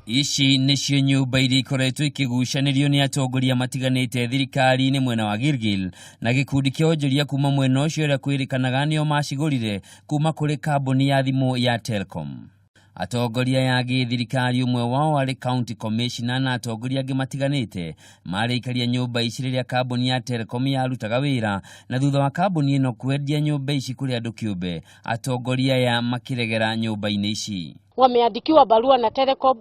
Ici nicio nyumba iria ikoretwo ikigucanirio ni atongoria matiganite thirikari-ini mwena wa Gilgil na gikundi kia onjoria kuma mwena ucio uria kwirikanaga nio macigurire kuma kuri kambuni ya thimu ya Telcom. Atongoria ya thirikari umwe wao ari county commissioner na atongoria angi matiganite marikaria nyumba ici riria kambuni ya Telcom yarutaga wira na thutha wa kambuni ino kwendia nyumba ici kuri andu kiumbe, atongoria ya makiregera nyumba-ini ici. Wameandikiwa barua na Telecom.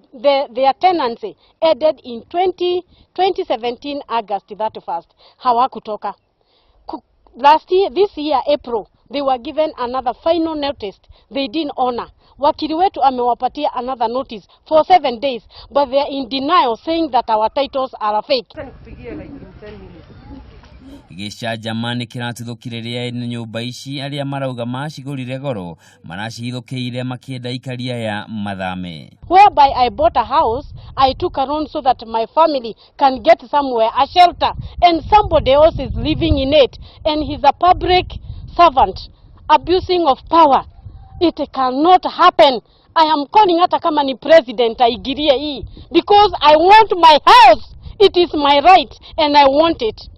Their tenancy ended in 2017 August 31st. Hawakutoka. This year April, they were given another final notice. They didn't honor. Wakili wetu amewapatia another notice for 7 days, but they are in denial, saying that our titles are fake. Gisha jamani kiratithukire ria nyumba ici aria marauga macigurire goro maracithukire makienda ikaria ya mathame. Whereby I bought a house, I took a loan so that my family can get somewhere, a shelter, and somebody else is living in it, and he's a public servant, abusing of power. It cannot happen. I am calling hata kama ni president aigirie hii, because I want my house. It is my right and I want it.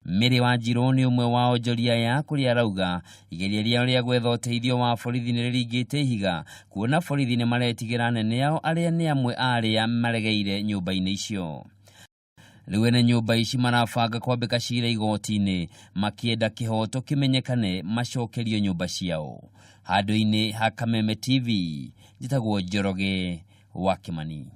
Miri Wanjiru ni umwe wa onjoria ya kuria rauga igeria ria gwetha uteithio wa borithi ni ririgite ihiga kuona borithi ni maretigira nene yao aria ni amwe aria maregeire nyumba-ini icio. Riu ene nyumba ici marabanga kwambika cira igoti-ini makienda kihoto kimenyekane macokerio nyumba ciao. Handu-ini ha Kameme TV njitagwo Njoroge wa Kimani.